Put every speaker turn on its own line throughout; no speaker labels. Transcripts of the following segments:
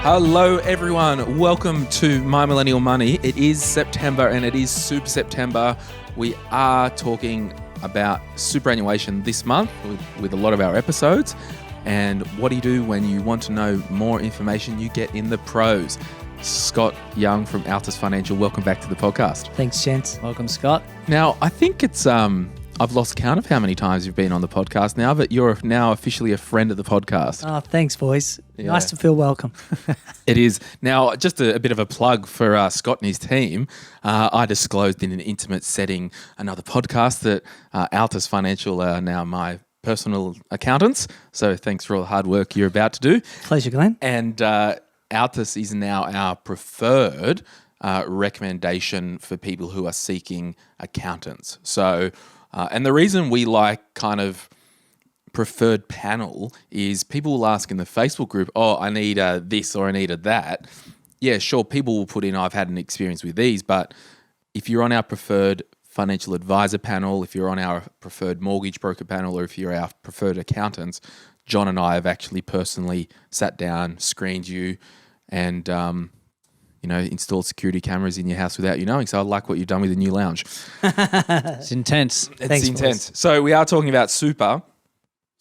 Hello everyone, welcome to My Millennial Money. It is September and it is Super September. We are talking about superannuation this month with a lot of our episodes. And what do you do when you want to know more information? You get in the pros. Scott Young from Altus Financial, welcome back to the podcast.
Thanks, gents.
Welcome, Scott.
Now, I think it's, I've lost count of how many times you've been on the podcast now, but you're now officially a friend of the podcast.
Oh, thanks, boys.
Yeah.
Nice to feel welcome.
It is. Now, just a bit of a plug for Scott and his team. I disclosed in an intimate setting another podcast that Altus Financial are now my personal accountants. So thanks for all the hard work you're about to do.
Pleasure, Glenn.
And Altus is now our preferred recommendation for people who are seeking accountants. So, and the reason we like kind of preferred panel is people will ask in the Facebook group, oh, I need this or I need that. Yeah, sure, people will put in, I've had an experience with these, but if you're on our preferred financial advisor panel, if you're on our preferred mortgage broker panel, or if you're our preferred accountants, John and I have actually personally sat down, screened you, and installed security cameras in your house without you knowing. So I like what you've done with the new lounge.
It's intense.
Thanks,
intense.
boys.
So we are talking about super.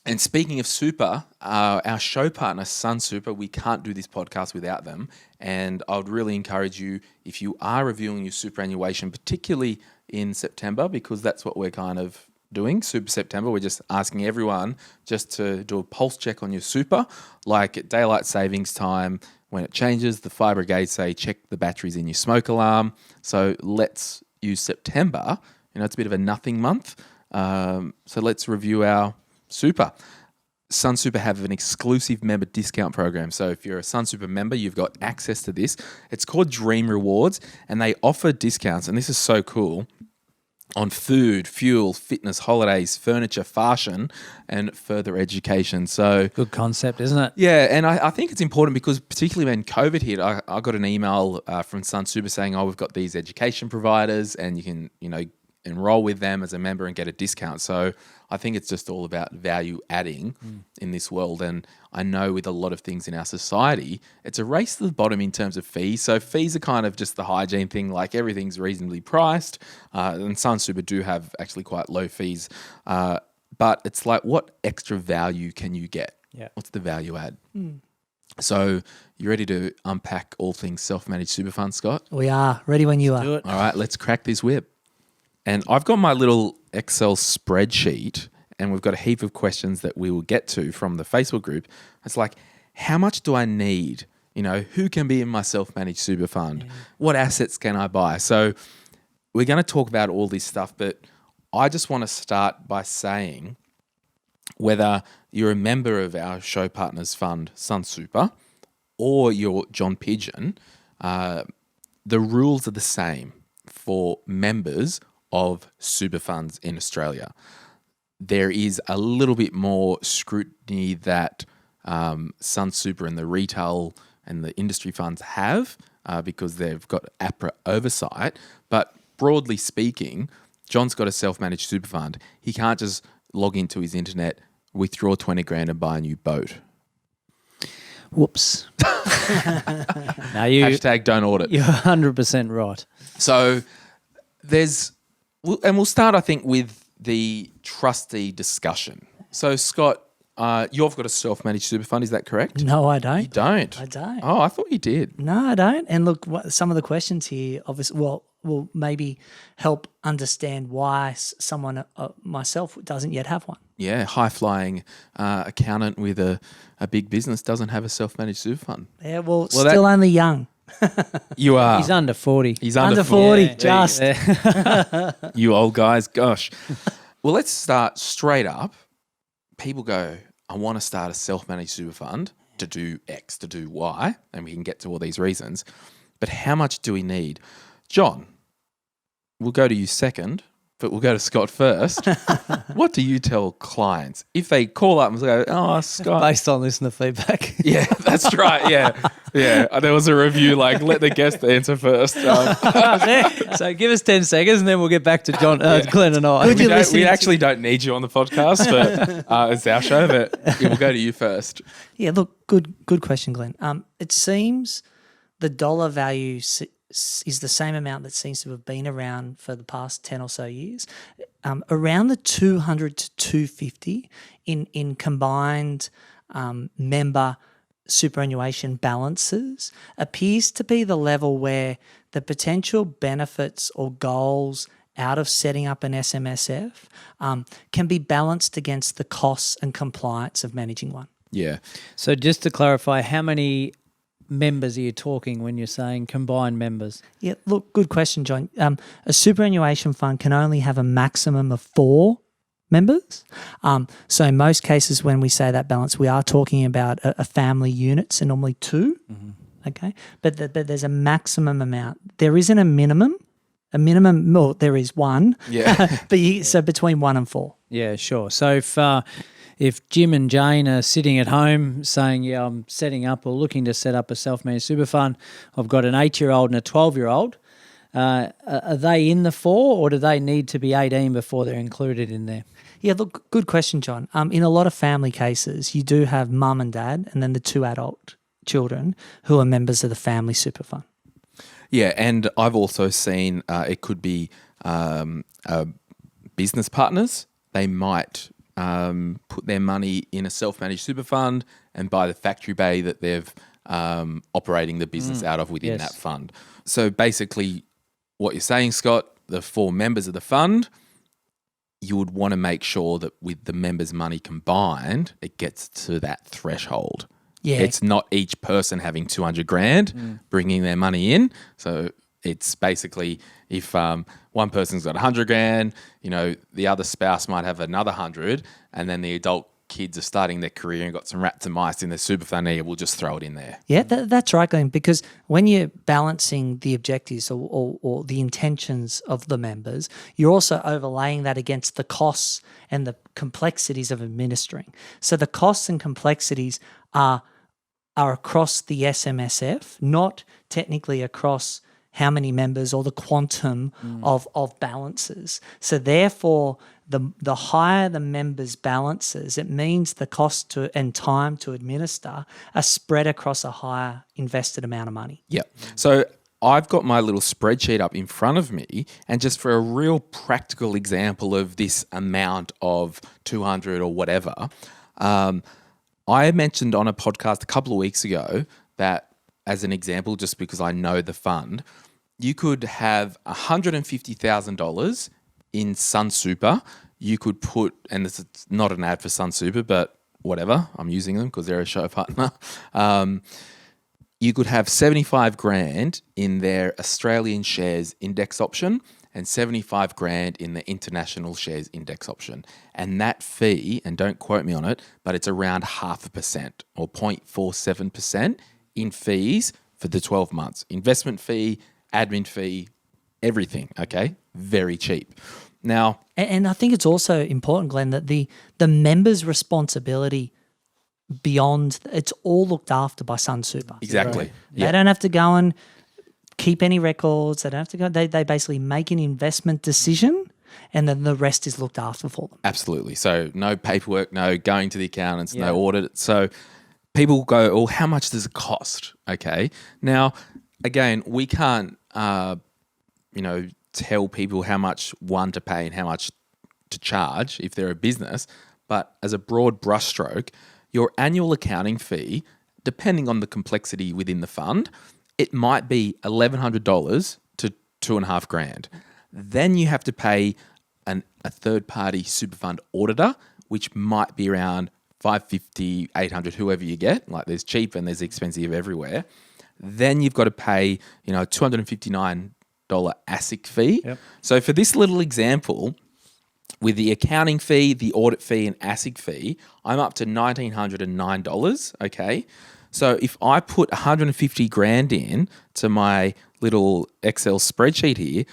And speaking of super, our show partner, Sun Super, we can't do this podcast without them. And I would really encourage you, if you are reviewing your superannuation, particularly in September, because that's what we're kind of doing, Super September. We're just asking everyone just to do a pulse check on your super, like at daylight savings time. When it changes, the fire brigade say, check the batteries in your smoke alarm. So let's use September. It's a bit of a nothing month. So let's review our super. Sun Super have an exclusive member discount program. So if you're a Sun Super member, you've got access to this. It's called Dream Rewards, and they offer discounts, and this is so cool, on food, fuel, fitness, holidays, furniture, fashion, and further education. So
Good concept, isn't it?
yeah, and I think it's important because particularly when COVID hit, I got an email from Sun Super saying, oh, we've got these education providers and you can, enroll with them as a member and get a discount. So I think it's just all about value adding in this world. And I know with a lot of things in our society, it's a race to the bottom in terms of fees. So fees are kind of just the hygiene thing, like everything's reasonably priced. And Sun Super do have actually quite low fees. But it's like, what extra value can you get?
Yeah.
What's the value add? So you ready to unpack all things self-managed super funds, Scott?
We are. Ready when you are.
Do it.
All right, let's crack this whip. And I've got my little Excel spreadsheet, and we've got a heap of questions that we will get to from the Facebook group. It's like, how much do I need? Who can be in my self-managed super fund? Yeah. What assets can I buy? So we're going to talk about all this stuff, but I just want to start by saying whether you're a member of our show partners fund, Sun Super, or you're John Pidgeon, the rules are the same for members of super funds in Australia. There is a little bit more scrutiny that Sun Super and the retail and the industry funds have because they've got APRA oversight. But broadly speaking, John's got a self-managed super fund. He can't just log into his internet, withdraw 20 grand and buy a new boat.
Whoops.
Now
Hashtag don't audit.
You're 100% right.
So we'll start, I think, with the trustee discussion. So, Scott, you've got a self-managed super fund, is that correct?
No, I don't.
You don't?
I don't.
Oh, I thought you did.
No, I don't. And look, some of the questions here, obviously, will maybe help understand why someone, myself, doesn't yet have one.
Yeah, high-flying accountant with a big business doesn't have a self-managed super fund.
Yeah, still only young.
You are.
He's under 40.
He's under
40,
Yeah.
just.
You old guys, gosh. Well, let's start straight up. People go, I want to start a self-managed super fund to do X, to do Y, and we can get to all these reasons. But how much do we need? John, we'll go to you second. but we'll go to Scott first. What do you tell clients if they call up and go, "Oh, Scott"?
Based on listener feedback.
Yeah, that's right. Yeah. There was a review like, let the guest answer first.
So give us 10 seconds and then we'll get back to John, Glenn and I.
We actually don't need you on the podcast, but it's our show. But we'll go to you first.
Yeah, look, good question, Glenn. It seems the dollar value is the same amount that seems to have been around for the past 10 or so years, around the 200 to 250 in combined member superannuation balances appears to be the level where the potential benefits or goals out of setting up an SMSF can be balanced against the costs and compliance of managing one.
Yeah.
So just to clarify, how many members are you talking when you're saying combined members?
Yeah, look, good question, John. A superannuation fund can only have a maximum of 4 members. So in most cases when we say that balance, we are talking about a family unit, so normally 2, okay? But there's a maximum amount. There isn't a minimum. Well, there is 1.
Yeah.
But so between 1 and 4.
Yeah, sure. So if Jim and Jane are sitting at home saying, yeah, I'm setting up or looking to set up a self-managed super fund, I've got an 8-year-old and a 12-year-old, are they in the 4 or do they need to be 18 before they're included in there?
Yeah, look, good question, John. In a lot of family cases, you do have mum and dad and then the 2 adult children who are members of the family super fund.
Yeah, and I've also seen it could be business partners. They might put their money in a self-managed super fund and buy the factory bay that they've operating the business out of within that fund. So basically what you're saying, Scott, the 4 members of the fund, you would want to make sure that with the members' money combined, it gets to that threshold.
Yeah.
It's not each person having 200 grand bringing their money in. So it's basically if one person's got 100 grand, the other spouse might have another 100, and then the adult kids are starting their career and got some rats and mice in their super fund, we'll just throw it in there.
Yeah, that's right, Glenn, because when you're balancing the objectives or the intentions of the members, you're also overlaying that against the costs and the complexities of administering. So the costs and complexities are across the SMSF, not technically across how many members or the quantum of balances. So therefore, the higher the members' balances, it means the cost and time to administer are spread across a higher invested amount of money.
Yep. So I've got my little spreadsheet up in front of me, and just for a real practical example of this amount of 200 or whatever, I mentioned on a podcast a couple of weeks ago that, as an example, just because I know the fund, you could have $150,000 in Sun Super. You could put, and this is not an ad for Sun Super, but whatever, I'm using them because they're a show partner. You could have 75 grand in their Australian shares index option and 75 grand in the international shares index option. And that fee, and don't quote me on it, but it's around 0.5% or 0.47% in fees for the 12 months. Investment fee, admin fee, everything, okay? Very cheap. Now,
and I think it's also important, Glenn, that the members' responsibility beyond, it's all looked after by Sun Super.
exactly.
They don't have to go and keep any records. They don't have to go. They basically make an investment decision, and then the rest is looked after for them.
Absolutely. So no paperwork, no going to the accountants, no audit. So people go, oh, how much does it cost? Okay. Now, again, we can't, tell people how much one to pay and how much to charge if they're a business. But as a broad brushstroke, your annual accounting fee, depending on the complexity within the fund, it might be $1,100 to $2,500. Then you have to pay a third-party super fund auditor, which might be around $550, $800, whoever you get. Like there's cheap and there's expensive everywhere. Then you've got to pay, $259 ASIC fee. Yep. So for this little example, with the accounting fee, the audit fee, and ASIC fee, I'm up to $1,909. Okay. So if I put 150 grand in to my little Excel spreadsheet here,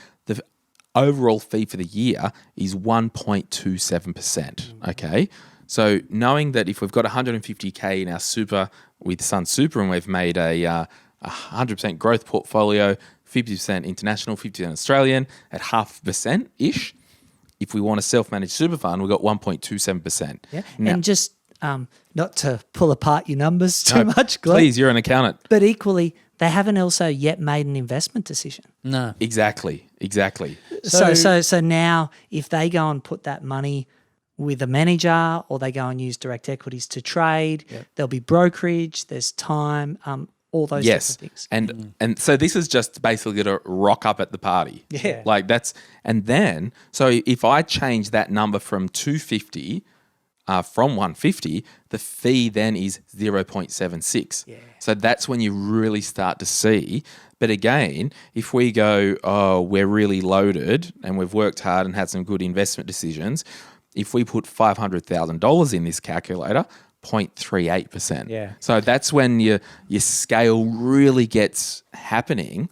overall fee for the year is 1.27%. Okay. So knowing that if we've got 150K in our super with Sun Super and we've made a 100% growth portfolio, 50% international, 50% Australian at 0.5%-ish, if we want a self-managed super fund, we've got 1.27%.
Yeah.
Now,
And just not to pull apart your numbers too much, Glenn,
please, you're an accountant.
but equally, they haven't also yet made an investment decision.
No.
Exactly.
So now if they go and put that money with a manager or they go and use direct equities to trade, there'll be brokerage, there's time, all those
Yes.
different things.
And so this is just basically going to rock up at the party.
Yeah.
Like that's, and then, so if I change that number from 250 from 150, the fee then is 0.76.
Yeah.
So that's when you really start to see. But again, if we go, oh, we're really loaded and we've worked hard and had some good investment decisions, if we put $500,000 in this calculator, 0.38%.
Yeah.
So that's when your scale really gets happening.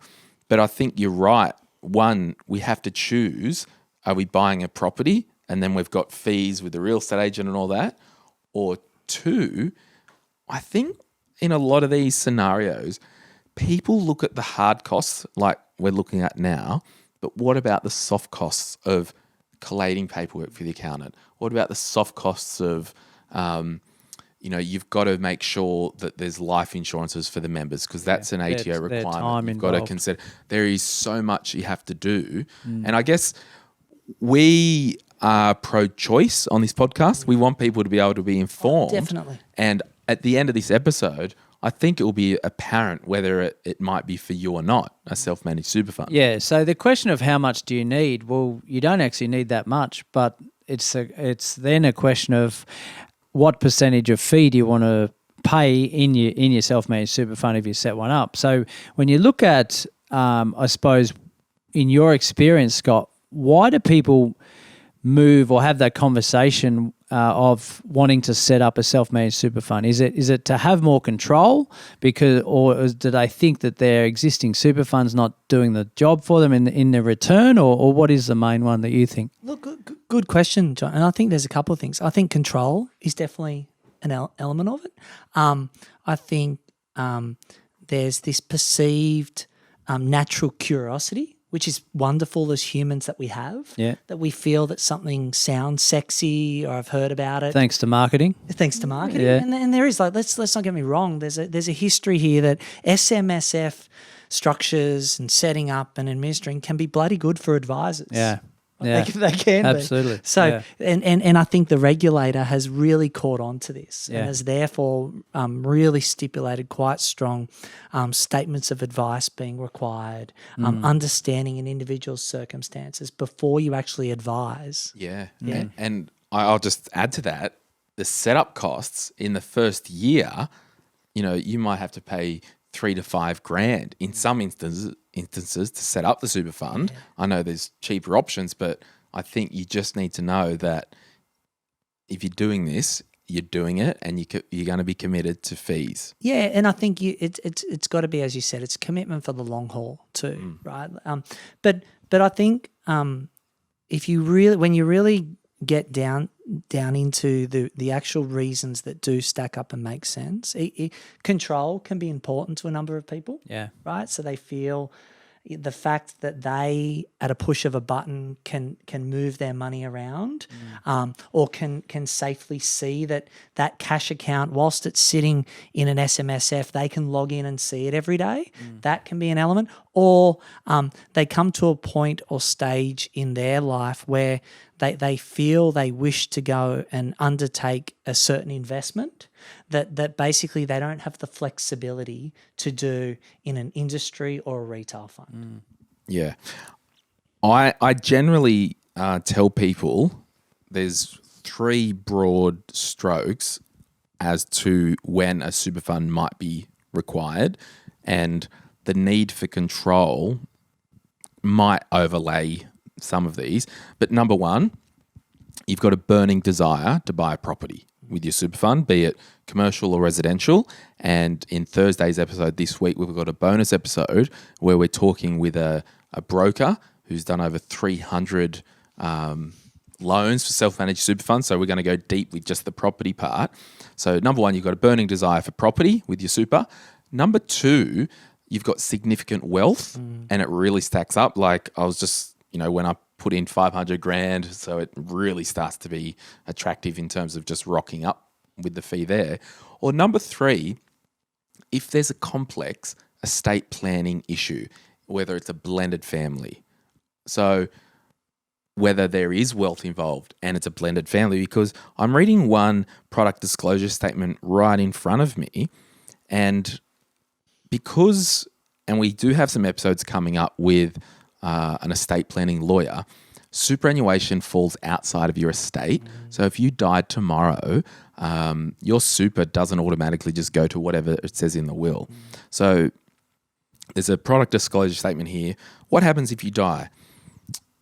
But I think you're right. One, we have to choose, are we buying a property and then we've got fees with the real estate agent and all that? Or two, I think in a lot of these scenarios, people look at the hard costs like we're looking at now, but what about the soft costs of collating paperwork for the accountant? What about the soft costs of, you've got to make sure that there's life insurances for the members because that's an ATO requirement.
time
You've got to
involved.
consider. There is so much you have to do. And I guess we are pro-choice on this podcast. We want people to be able to be informed.
Definitely.
And at the end of this episode, I think it will be apparent whether it might be for you or not, a self-managed super fund.
Yeah. So the question of how much do you need? Well, you don't actually need that much, but it's then a question of what percentage of fee do you want to pay in your self-managed super fund if you set one up. So when you look at, I suppose, in your experience, Scott, why do people move or have that conversation of wanting to set up a self-managed super fund? Is it to have more control or do they think that their existing super fund's not doing the job for them in the return, or what is the main one that you think?
Look, good question, John. And I think there's a couple of things. I think control is definitely an element of it. I think there's this perceived natural curiosity, which is wonderful as humans that we have, that we feel that something sounds sexy or I've heard about it.
Thanks to marketing.
Thanks to marketing.
Yeah.
And there is, like, let's not get me wrong, there's a history here that SMSF structures and setting up and administering can be bloody good for advisors.
Yeah. Yeah.
They can
Absolutely.
be. So,
Yeah.
and I think the regulator has really caught on to this and has therefore really stipulated quite strong statements of advice being required, understanding an individual's circumstances before you actually advise.
Yeah. And I'll just add to that, the setup costs in the first year, you might have to pay $3,000 to $5,000 in some instances to set up the super fund. I know there's cheaper options, but I think you just need to know that if you're doing this, you're doing it, and you're going to be committed to fees.
Yeah, and I think it's got to be, as you said, it's commitment for the long haul too, right? But I think if you when you really get down into the actual reasons that do stack up and make sense, control can be important to a number of people.
Yeah.
Right. So they feel the fact that they, at a push of a button, can move their money around, or can safely see that cash account, whilst it's sitting in an SMSF, they can log in and see it every day. That can be an element. Or they come to a point or stage in their life where they feel they wish to go and undertake a certain investment that basically they don't have the flexibility to do in an industry or a retail fund.
Yeah. I generally tell people there's 3 broad strokes as to when a super fund might be required, and the need for control might overlay some of these. But number 1, you've got a burning desire to buy a property with your super fund, be it commercial or residential. And in Thursday's episode this week, we've got a bonus episode where we're talking with a broker who's done over 300 loans for self-managed super funds. So we're going to go deep with just the property part. So number one, you've got a burning desire for property with your super. Number two, you've got significant wealth and it really stacks up. Like I was just, when I put in 500 grand, so it really starts to be attractive in terms of just rocking up with the fee there. Or number three, if there's a complex estate planning issue, whether it's a blended family. So whether there is wealth involved and it's a blended family, because I'm reading one product disclosure statement right in front of me, and we do have some episodes coming up with an estate planning lawyer, superannuation falls outside of your estate. So if you died tomorrow, your super doesn't automatically just go to whatever it says in the will. So there's a product disclosure statement here. What happens if you die?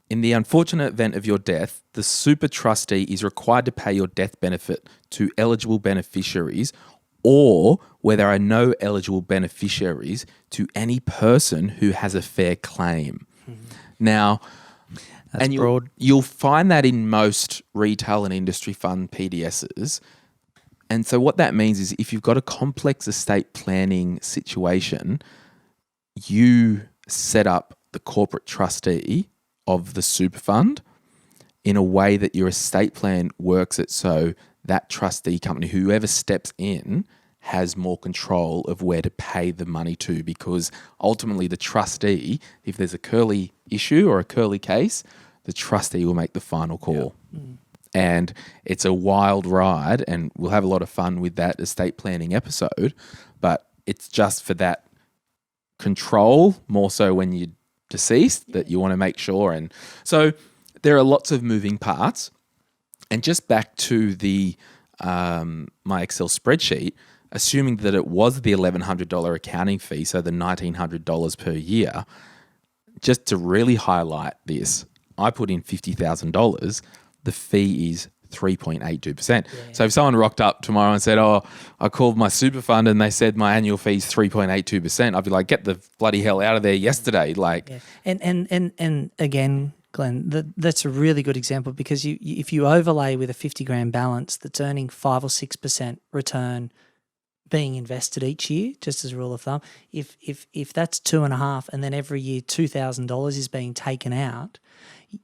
In the unfortunate event of your death, the super trustee is required to pay your death benefit to eligible beneficiaries, or where there are no eligible beneficiaries, to any person who has a fair claim. Now,
That's
and
broad.
you'll find that in most retail and industry fund PDSs. And so what that means is if you've got a complex estate planning situation, you set up the corporate trustee of the super fund in a way that your estate plan works it so that trustee company, whoever steps in, has more control of where to pay the money to, because ultimately the trustee, if there's a curly issue or a curly case, the trustee will make the final call. And it's a wild ride, and we'll have a lot of fun with that estate planning episode, but it's just for that control, more so when you're deceased, that you want to make sure. And so there are lots of moving parts. And just back to the my Excel spreadsheet, assuming that it was the $1,100 accounting fee, so the $1,900 per year, just to really highlight this, I put in $50,000. The fee is 3.82%.
Yeah.
So if someone rocked up tomorrow and said, "Oh, I called my super fund and they said my annual fee is 3.82%," I'd be like, "Get the bloody hell out of there yesterday!" Like,
Yeah. And again, Glenn, that's a really good example, because if you overlay with a 50 grand balance that's earning 5 or 6% return being invested each year, just as a rule of thumb, if that's 2.5, and then every year $2,000 is being taken out,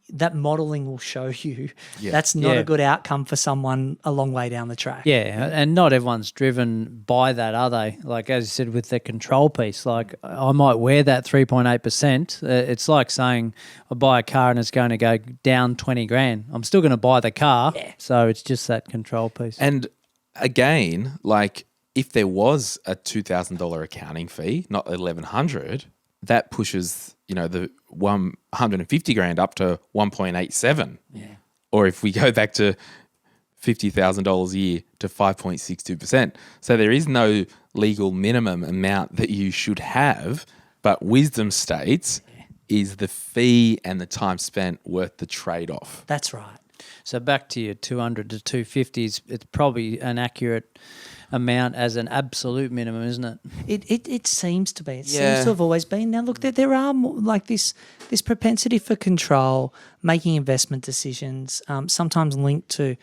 that modelling will show you that's not a good outcome for someone a long way down the track.
Yeah, and not everyone's driven by that, are they? Like, as you said, with the control piece, like I might wear that 3.8%. It's like saying I buy a car and it's going to go down 20 grand. I'm still going to buy the car.
Yeah.
So it's just that control piece.
and again, like if there was a $2,000 accounting fee, not $1,100, that pushes the 150 grand up to 1.87.
Yeah.
Or if we go back to $50,000 a year to 5.62%. So there is no legal minimum amount that you should have, but wisdom states, is the fee and the time spent worth the trade-off?
That's right.
So back to your 200 to 250s, it's probably an accurate amount as an absolute minimum, isn't it?
It seems to be. It
Yeah.
seems to have always been. Now, look, there are more, like this propensity for control, making investment decisions, sometimes linked to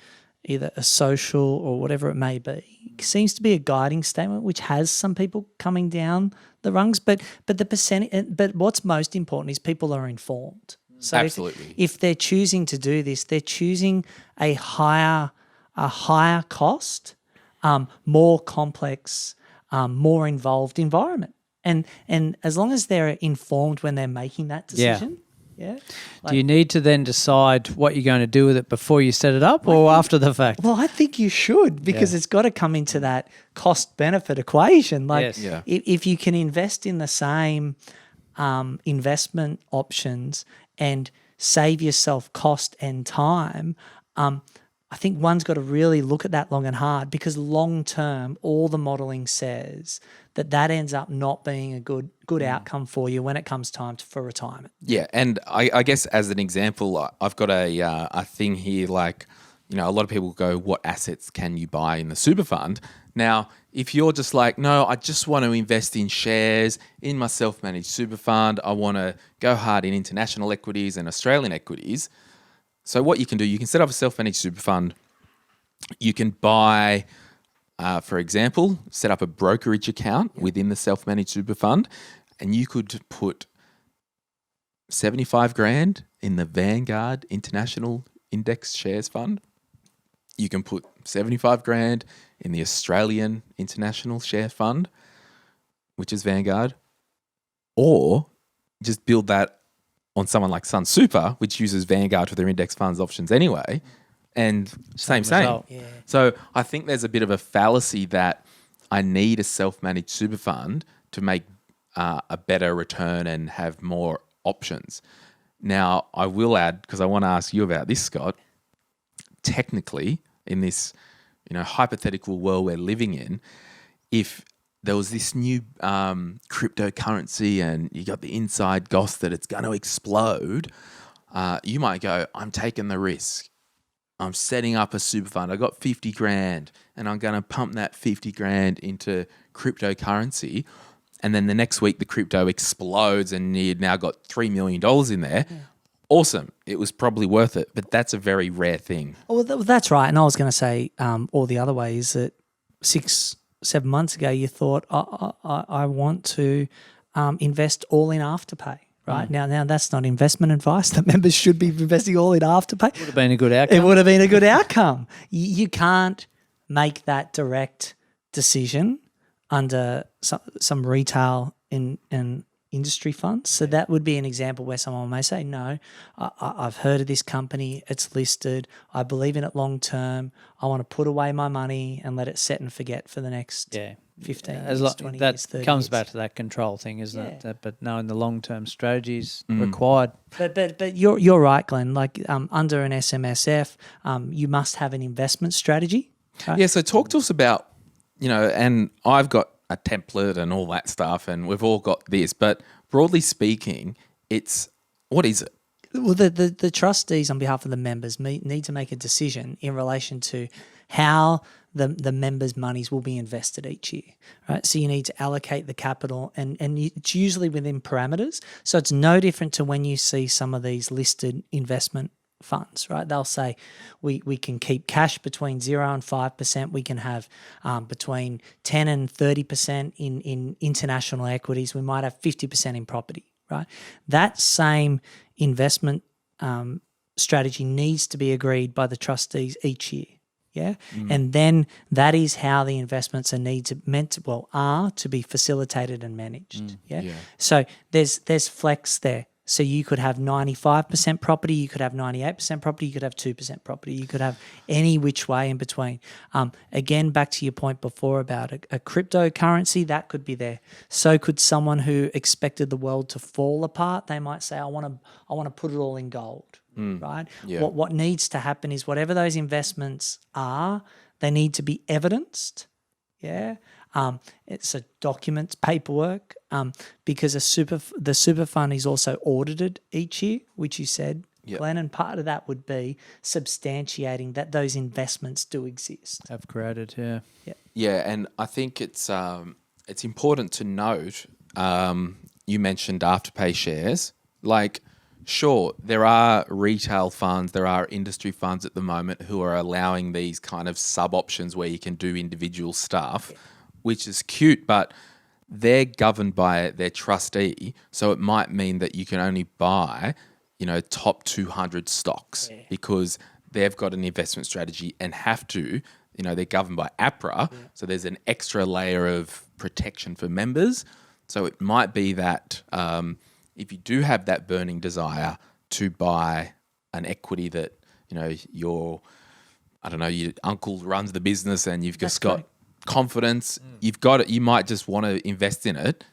either a social or whatever it may be, seems to be a guiding statement, which has some people coming down the rungs. But the percentage. But what's most important is people are informed. So
Absolutely.
if they're choosing to do this, they're choosing a higher cost, more complex, more involved environment. And as long as they're informed when they're making that decision,
Do you need to then decide what you're going to do with it before you set it up, or after the fact?
Well, I think you should, because it's got to come into that cost-benefit equation. Like,
Yes. Yeah.
if you can invest in the same investment options and save yourself cost and time, I think one's got to really look at that long and hard, because long term, all the modelling says that ends up not being a good outcome for you when it comes time for retirement.
Yeah, and I guess as an example, I've got a thing here, like, a lot of people go, what assets can you buy in the super fund? Now, if you're just like, no, I just want to invest in shares in my self-managed super fund, I want to go hard in international equities and Australian equities. So what you can do, you can set up a self-managed super fund. You can buy, for example, set up a brokerage account within the self-managed super fund, and you could put 75 grand in the Vanguard International Index Shares Fund. You can put 75 grand in the Australian International Share Fund, which is Vanguard, or just build that on someone like Sun Super, which uses Vanguard for their index funds options anyway, and same.
result.
Yeah.
So I think there's a bit of a fallacy that I need a self-managed super fund to make a better return and have more options. Now, I will add, because I want to ask you about this, Scott, technically, in this hypothetical world we're living in, if there was this new cryptocurrency and you got the inside goss that it's going to explode, you might go, I'm taking the risk. I'm setting up a super fund. I got 50 grand and I'm going to pump that 50 grand into cryptocurrency. And then the next week the crypto explodes and you've now got $3 million in there. Yeah. Awesome. It was probably worth it, but that's a very rare thing.
Well, that's right. And I was going to say, all the other way is that 6-7 months ago, you thought, I want to invest all in Afterpay. Right now, that's not investment advice. The members should be investing all in Afterpay.
Would have been a good outcome.
It would have been a good outcome. You can't make that direct decision under some retail and industry funds. So that would be an example where someone may say, no, I've heard of this company, it's listed, I believe in it long term, I want to put away my money and let it set and forget for the next 15 years, 20
that
years, 30
comes
years.
back to that control thing, isn't it? But knowing the long-term strategies required.
But you're right, Glenn. Like under an SMSF, you must have an investment strategy. Right?
Yeah, so talk to us about, and I've got a template and all that stuff, and we've all got this, but broadly speaking, what is it?
Well, the trustees on behalf of the members need to make a decision in relation to how the members' monies will be invested each year, right? So you need to allocate the capital, and it's usually within parameters. So it's no different to when you see some of these listed investment funds, right? They'll say we can keep cash between 0 and 5%. We can have between 10 and 30% in international equities. We might have 50% in property, right? That same investment strategy needs to be agreed by the trustees each year. Yeah. And then that is how the investments are to be facilitated and managed. Yeah. So there's flex there. So you could have 95% property, you could have 98% property, you could have 2% property, you could have any which way in between. Again, back to your point before about a cryptocurrency, that could be there. So could someone who expected the world to fall apart, they might say, I want to put it all in gold, right?
Yeah.
What needs to happen is whatever those investments are, they need to be evidenced. Yeah. It's a documents, paperwork, because the super fund is also audited each year, which you said, Glenn, and part of that would be substantiating that those investments do exist.
Have created, yeah.
Yeah, and I think it's important to note, you mentioned Afterpay shares. Like, sure, there are retail funds, there are industry funds at the moment who are allowing these kind of sub-options where you can do individual stuff, which is cute, but they're governed by their trustee. So it might mean that you can only buy, top 200 stocks because they've got an investment strategy and have to, they're governed by APRA. So there's an extra layer of protection for members. So it might be that if you do have that burning desire to buy an equity that, your uncle runs the business and you've just got confidence, you've got it, you might just want to invest in it,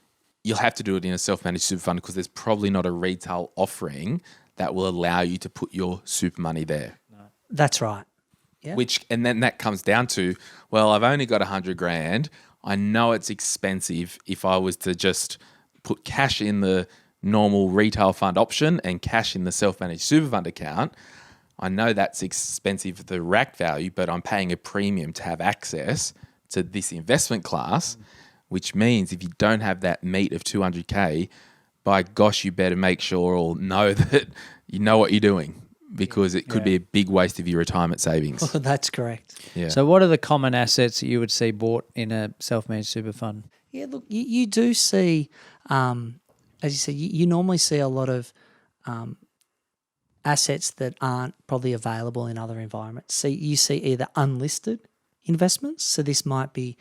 you'll have to do it in a self-managed super fund because there's probably not a retail offering that will allow you to put your super money there.
No. That's right. Yeah.
And then that comes down to, well, I've only got 100 grand. I know it's expensive if I was to just put cash in the normal retail fund option and cash in the self-managed super fund account. I know that's expensive for the rack value, but I'm paying a premium to have access to this investment class, which means if you don't have that meat of 200K, by gosh, you better make sure or know that you know what you're doing, because it could be a big waste of your retirement savings.
That's correct.
Yeah.
So what are the common assets that you would see bought in a self-managed super fund?
Yeah, look, you do see, as you said, you normally see a lot of assets that aren't probably available in other environments. So you see either unlisted investments. So this might be,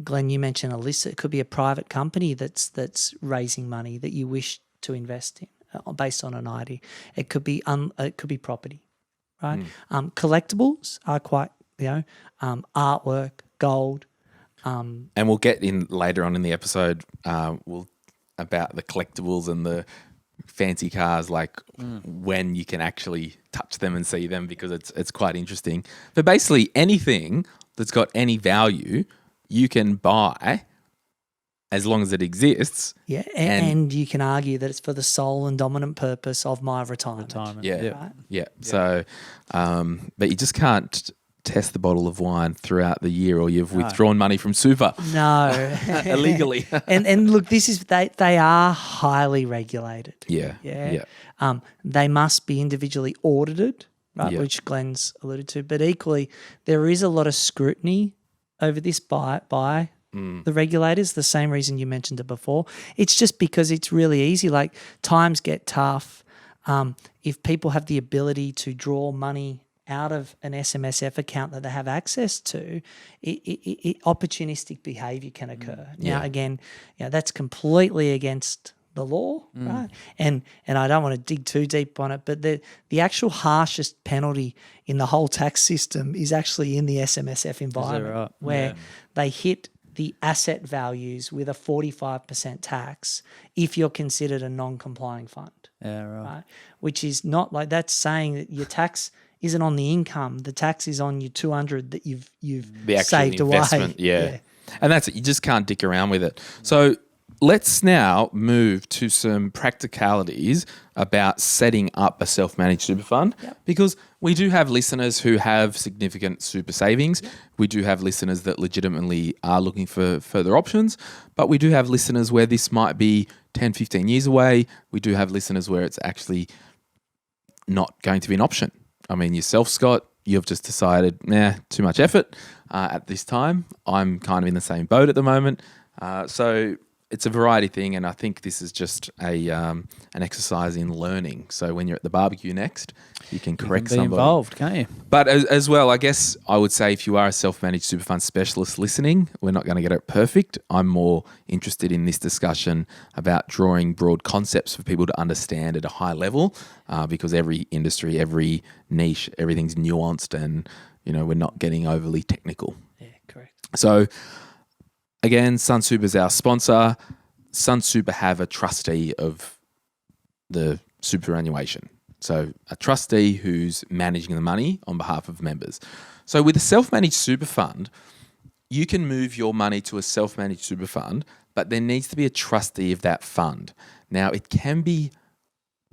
Glenn, you mentioned a list. It could be a private company that's raising money that you wish to invest in based on an idea. It could be property, right? Collectibles are quite, artwork, gold.
And we'll get in later on in the episode about the collectibles and the fancy cars, like when you can actually touch them and see them, because it's quite interesting. But basically anything that's got any value you can buy as long as it exists.
Yeah, and you can argue that it's for the sole and dominant purpose of my retirement.
Yeah,
right?
yeah. So, but you just can't test the bottle of wine throughout the year, or you've withdrawn money from super.
No.
Illegally.
and look, this is they are highly regulated.
Yeah.
They must be individually audited, right,
Yeah.
which Glenn's alluded to. But equally, there is a lot of scrutiny over this by the regulators, the same reason you mentioned it before. It's just because it's really easy. Like, times get tough. If people have the ability to draw money out of an SMSF account that they have access to, opportunistic behaviour can occur. Now, again, that's completely against the law, right? And I don't want to dig too deep on it, but the actual harshest penalty in the whole tax system is actually in the SMSF environment,
right?
where they hit the asset values with a 45% tax if you're considered a non-complying fund.
Yeah, right.
Which is not like, that's saying that your tax isn't on the income. The tax is on your 200 that you've
The actual
saved
investment,
away.
yeah. And that's it. You just can't dick around with it. So let's now move to some practicalities about setting up a self-managed super fund, because we do have listeners who have significant super savings. We do have listeners that legitimately are looking for further options, but we do have listeners where this might be 10, 15 years away. We do have listeners where it's actually not going to be an option. I mean, yourself, Scott, you've just decided, too much effort at this time. I'm kind of in the same boat at the moment. So it's a variety thing, and I think this is just an exercise in learning. So when you're at the barbecue next, you can correct somebody.
Involved, can't you?
But as well, I guess I would say if you are a self-managed super fund specialist listening, we're not going to get it perfect. I'm more interested in this discussion about drawing broad concepts for people to understand at a high level, because every industry, every niche, everything's nuanced, and we're not getting overly technical.
Yeah, correct.
So again, Sunsuper is our sponsor. Sunsuper have a trustee of the superannuation. So a trustee who's managing the money on behalf of members. So with a self-managed super fund, you can move your money to a self-managed super fund, but there needs to be a trustee of that fund. Now, it can be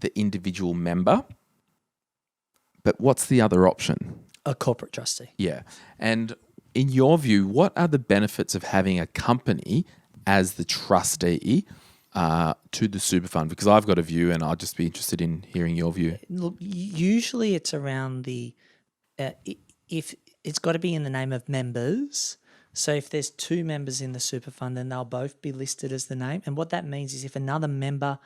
the individual member, but what's the other option?
A corporate trustee.
Yeah. And in your view, what are the benefits of having a company as the trustee to the super fund? Because I've got a view, and I'd just be interested in hearing your view.
Look, usually it's around if it's got to be in the name of members. So if there's two members in the super fund, then they'll both be listed as the name. And what that means is if another member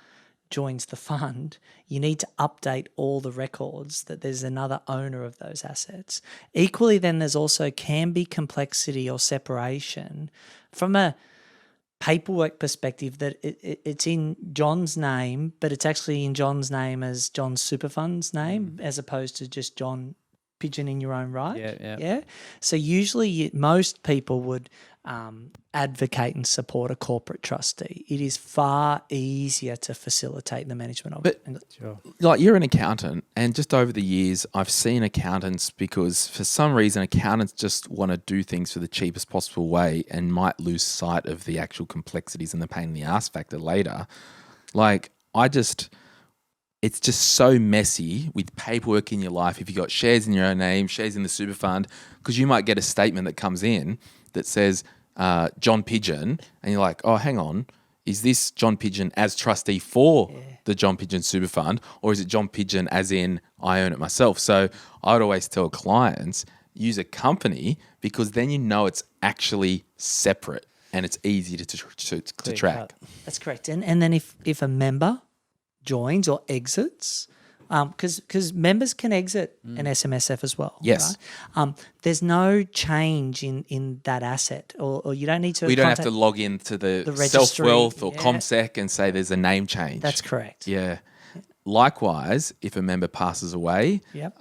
joins the fund, you need to update all the records that there's another owner of those assets. Equally, then there's also can be complexity or separation from a paperwork perspective that it's in John's name, but it's actually in John's name as John's super fund's name, as opposed to just John Pidgeon in your own right. Yeah. So usually most people would advocate and support a corporate trustee. It is far easier to facilitate the management of it.
Like, you're an accountant, and just over the years, I've seen accountants, because for some reason accountants just want to do things for the cheapest possible way and might lose sight of the actual complexities and the pain in the ass factor later. Like, it's just so messy with paperwork in your life. If you've got shares in your own name, shares in the super fund, because you might get a statement that comes in that says John Pidgeon, and you're like, oh, hang on, is this John Pidgeon as trustee for the John Pidgeon super fund, or is it John Pidgeon as in I own it myself? So I would always tell clients, use a company, because then you know it's actually separate and it's easy to track.
That's correct. And then if a member joins or exits, because members can exit an SMSF as well.
Yes.
Right? There's no change in that asset, or you don't need to.
We don't have to log into the
registry,
Self-Wealth or CommSec and say there's a name change.
That's correct.
Yeah. Likewise, if a member passes away,
Yep.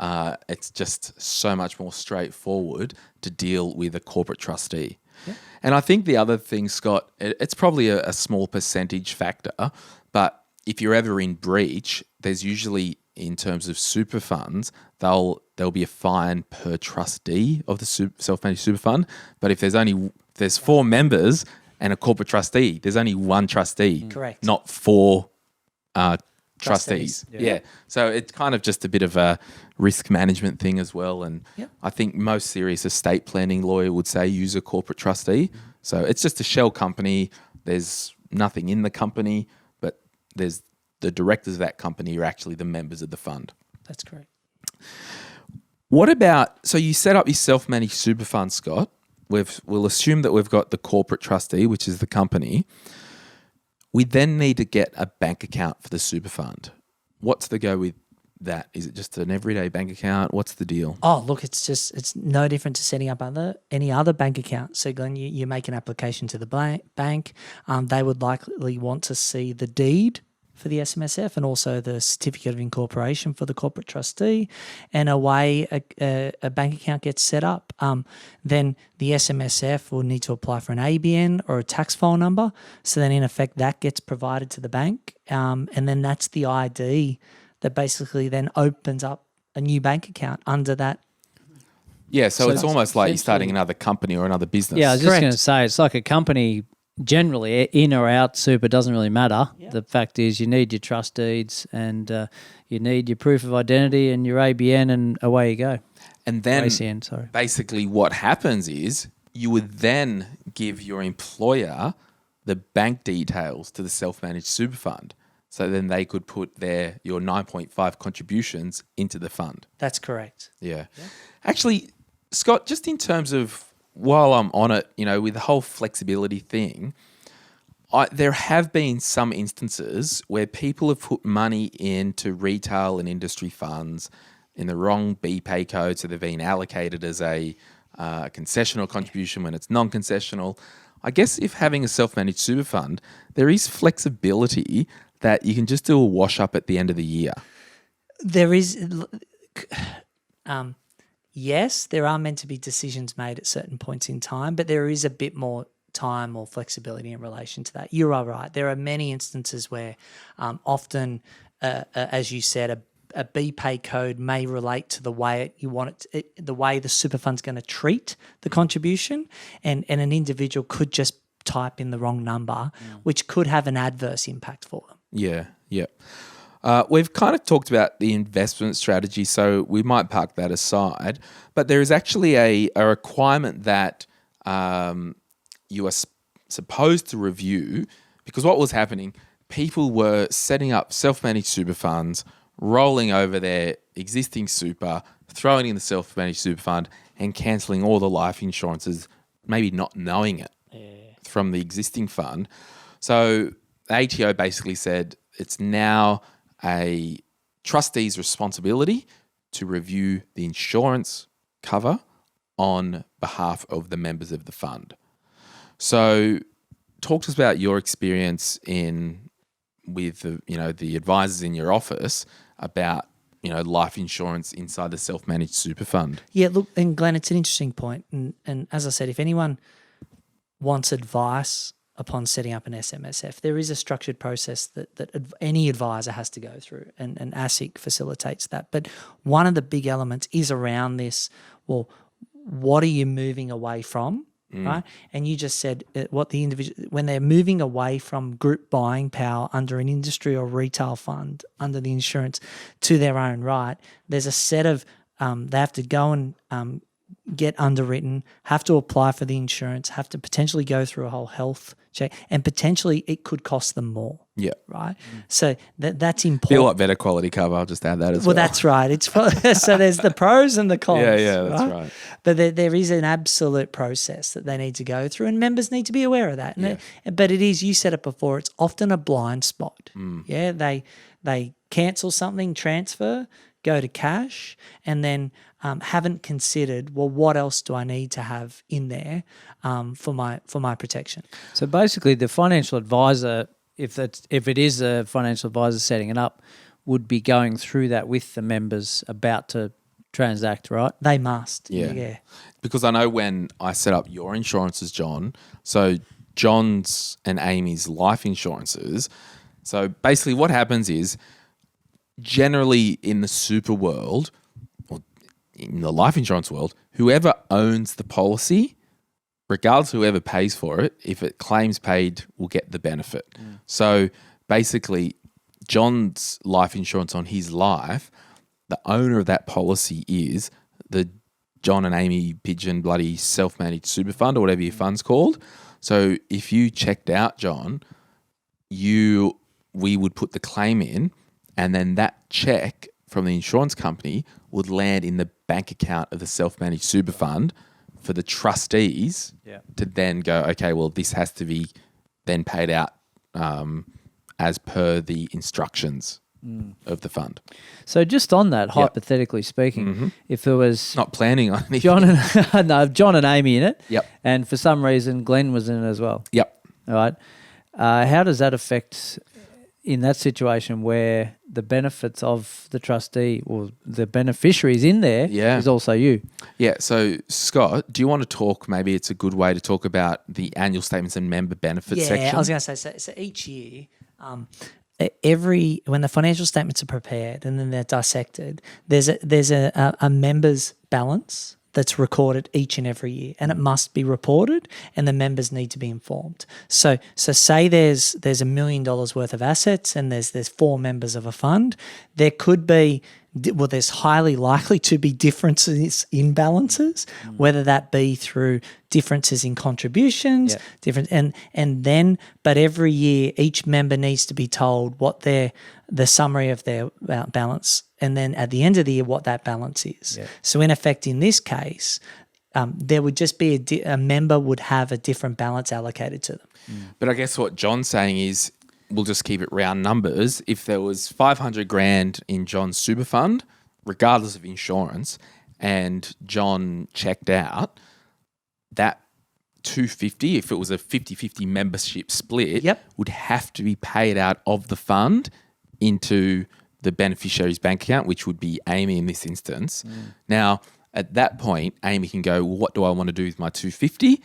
it's just so much more straightforward to deal with a corporate trustee.
Yep.
And I think the other thing, Scott, it's probably a small percentage factor, but if you're ever in breach, there's usually, in terms of super funds, there'll be a fine per trustee of the self-managed super fund. But if there's 4 members and a corporate trustee, there's only one trustee.
Correct.
Not 4 trustees. Yeah. So it's kind of just a bit of a risk management thing as well. And I think most serious estate planning lawyer would say use a corporate trustee. So it's just a shell company. There's nothing in the company, but there's the directors of that company are actually the members of the fund.
That's correct.
What about, so you set up your self-managed super fund, Scott. We'll assume that we've got the corporate trustee, which is the company. We then need to get a bank account for the super fund. What's the go with that? Is it just an everyday bank account? What's the deal?
Oh, look, it's no different to setting up any other bank account. So, Glenn, you make an application to the bank. They would likely want to see the deed for the SMSF and also the certificate of incorporation for the corporate trustee, and away a bank account gets set up. Then the SMSF will need to apply for an ABN or a tax file number. So then in effect that gets provided to the bank, and then that's the ID that basically then opens up a new bank account under that.
Yeah, so it's almost like you're starting another company or another business.
Yeah, I was just going to say, it's like a company. Generally, in or out super doesn't really matter. Yep. The fact is you need your trust deeds and you need your proof of identity and your ABN, and away you go.
And then
ACN,
basically what happens is you would then give your employer the bank details to the self-managed super fund. So then they could put your 9.5 contributions into the fund.
That's correct.
Yeah. Actually, Scott, just in terms of, while I'm on it, with the whole flexibility thing, there have been some instances where people have put money into retail and industry funds in the wrong BPay code, so they've been allocated as a concessional contribution when it's non-concessional. I guess if having a self-managed super fund, there is flexibility that you can just do a wash up at the end of the year.
There is... Yes, there are meant to be decisions made at certain points in time, but there is a bit more time or flexibility in relation to that. You are right. There are many instances where often, as you said, a BPay code may relate to the way you want the way the super fund's going to treat the contribution, and an individual could just type in the wrong number, which could have an adverse impact for them.
Yeah. We've kind of talked about the investment strategy, so we might park that aside. But there is actually a requirement that you are supposed to review, because what was happening, people were setting up self-managed super funds, rolling over their existing super, throwing in the self-managed super fund, and cancelling all the life insurances, maybe not knowing it from the existing fund. So the ATO basically said it's now a trustee's responsibility to review the insurance cover on behalf of the members of the fund. So talk to us about your experience with the advisors in your office about life insurance inside the self-managed super fund.
Yeah, look, and Glenn, it's an interesting point. And as I said, if anyone wants advice upon setting up an SMSF, there is a structured process that any advisor has to go through, and ASIC facilitates that. But one of the big elements is around this, well, what are you moving away from right? And you just said what the individual, when they're moving away from group buying power under an industry or retail fund under the insurance to their own right, there's a set of they have to go and get underwritten, have to apply for the insurance, have to potentially go through a whole health check, and potentially it could cost them more.
Yeah.
Right. So that's
Feel
important.
like better quality cover. I'll just add that as well.
Well, that's right. It's so there's the pros and the cons.
Yeah, that's right.
But there is an absolute process that they need to go through, and members need to be aware of that. But it is, you said it before, it's often a blind spot. Yeah, they cancel something, transfer, go to cash, and then haven't considered, well, what else do I need to have in there for my protection?
So basically, the financial advisor, if it is a financial advisor setting it up, would be going through that with the members about to transact, right?
They must.
Yeah. Because I know when I set up your insurances, John, so John's and Amy's life insurances, so basically what happens is generally in the super world or in the life insurance world, whoever owns the policy, regardless of whoever pays for it, if it claims paid, will get the benefit. So basically, John's life insurance on his life, the owner of that policy is the John and Amy Pidgeon bloody self-managed super fund or whatever your fund's called. So if you checked out, John, we would put the claim in, and then that check from the insurance company would land in the bank account of the self-managed super fund for the trustees to then go, okay, well, this has to be then paid out as per the instructions of the fund.
So just on that, hypothetically speaking, if there was
Not planning on anything.
John and Amy in it,
Yep.
and for some reason Glenn was in it as well.
Yep.
All right. How does that affect in that situation where the benefits of the trustee or the beneficiaries in there is also you?
Yeah. So, Scott, do you want to talk? Maybe it's a good way to talk about the annual statements and member benefits section.
Yeah, I was going to say, so each year, when the financial statements are prepared and then they're dissected, there's a member's balance that's recorded each and every year, and it must be reported, and the members need to be informed. So say there's $1 million worth of assets, and there's 4 members of a fund. There could be, well, there's highly likely to be differences in balances, whether that be through differences in contributions, but every year each member needs to be told what the summary of their balance, and then at the end of the year what that balance is. Yeah. So in effect, in this case, there would just be a member would have a different balance allocated to them.
But I guess what John's saying is, we'll just keep it round numbers. If there was 500 grand in John's super fund, regardless of insurance, and John checked out, that 250, if it was a 50-50 membership split, would have to be paid out of the fund into the beneficiary's bank account, which would be Amy in this instance. Now, at that point, Amy can go, well, what do I want to do with my 250?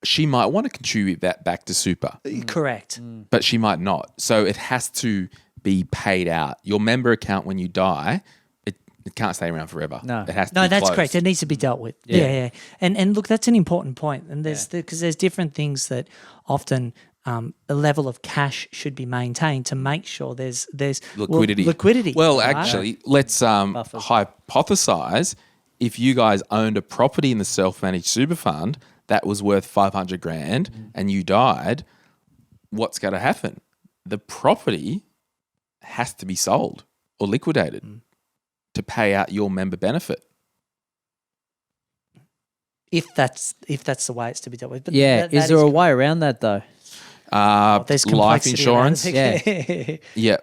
She might want to contribute that back to super.
Correct.
But she might not. So it has to be paid out. Your member account, when you die, it can't stay around forever.
No.
It has to be
that's
closed.
correct. It needs to be dealt with. Yeah. And look, that's an important point. And because there's different things that often a level of cash should be maintained to make sure there's
liquidity.
Liquidity.
Well,
right?
actually, let's hypothesize if you guys owned a property in the self-managed super fund that was worth 500 grand and you died, what's going to happen? The property has to be sold or liquidated to pay out your member benefit.
If that's the way it's to be dealt with. But
is there a way around that though?
There's
life
complexity
insurance.
Yeah.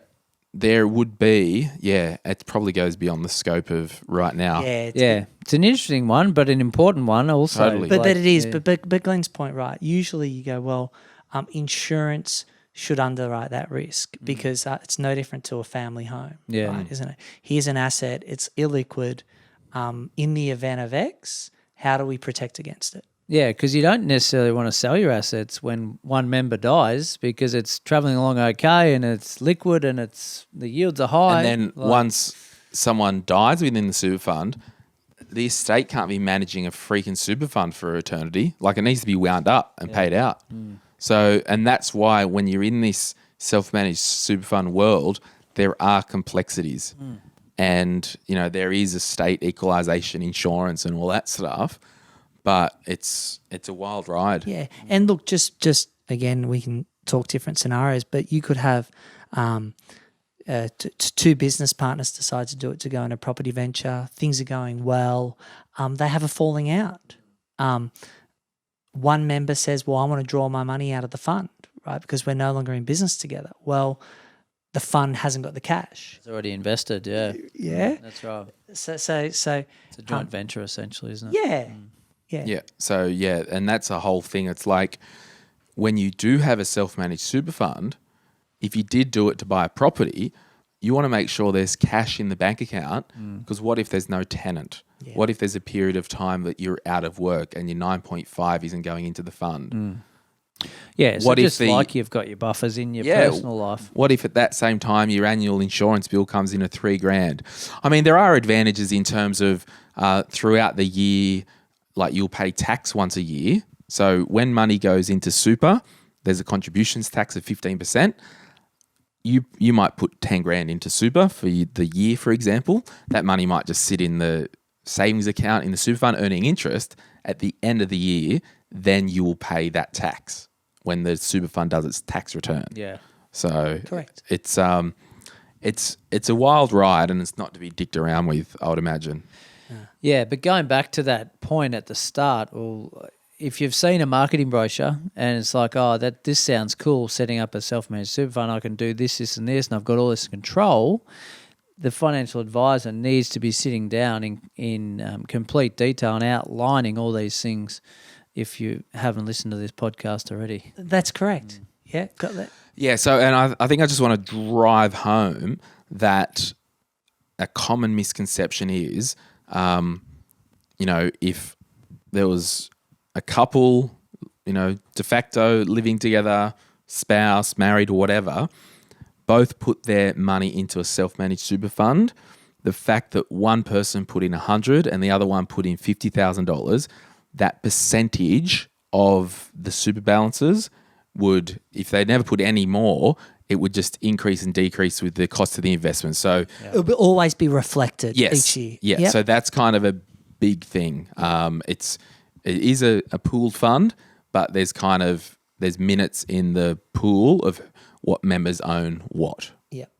There would be. Yeah, it probably goes beyond the scope of right now.
It's an interesting one, but an important one also.
Totally.
But it is. But Glenn's point, right? Usually you go, well, insurance should underwrite that risk because it's no different to a family home, right? Isn't it? Here's an asset. It's illiquid. In the event of X, how do we protect against it?
Yeah, because you don't necessarily want to sell your assets when one member dies because it's travelling along okay and it's liquid and the yields are high.
And then once someone dies within the super fund, the estate can't be managing a freaking super fund for eternity. Like, it needs to be wound up and paid out. So, and that's why when you're in this self-managed super fund world, there are complexities. And, you know, there is estate equalisation insurance and all that stuff, but it's a wild ride.
Yeah. And look, just again, we can talk different scenarios, but you could have two business partners decide to do it, to go in a property venture. Things are going well. They have a falling out. One member says, well, I want to draw my money out of the fund, right, because we're no longer in business together. Well, the fund hasn't got the cash.
It's already invested, yeah.
Yeah.
That's right.
So
It's a joint venture essentially, isn't it?
yeah. Yeah.
Yeah. So, yeah, and that's a whole thing. It's like when you do have a self-managed super fund, if you did do it to buy a property, you want to make sure there's cash in the bank account, because what if there's no tenant?
Yeah.
What if there's a period of time that you're out of work and your 9.5 isn't going into the fund?
Yeah, so
What if
just
the-
like you've got your buffers in your personal life.
What if at that same time your annual insurance bill comes in at $3,000? I mean, there are advantages in terms of throughout the year, like you'll pay tax once a year. So when money goes into super, there's a contributions tax of 15%. You might put 10 grand into super for the year, for example. That money might just sit in the savings account in the super fund earning interest. At the end of the year, then you will pay that tax when the super fund does its tax return.
Yeah.
So
Correct.
it's a wild ride, and it's not to be dicked around with, I would imagine.
Yeah, but going back to that point at the start, well, if you've seen a marketing brochure and it's like, oh, this sounds cool, setting up a self-managed super fund, I can do this, this and this, and I've got all this control, the financial advisor needs to be sitting down in complete detail and outlining all these things if you haven't listened to this podcast already.
That's correct. Yeah, got that.
Yeah, so, and I think I just want to drive home that a common misconception is, you know, if there was a couple, you know, de facto living together, spouse, married or whatever, both put their money into a self-managed super fund, the fact that one person put in $100 and the other one put in $50,000, that percentage of the super balances would, if they never put any more, it would just increase and decrease with the cost of the investment. So
It will always be reflected
yes,
each year.
yeah.
Yep.
So that's kind of a big thing. It is a pooled fund, but there's minutes in the pool of what members own what.
Yep.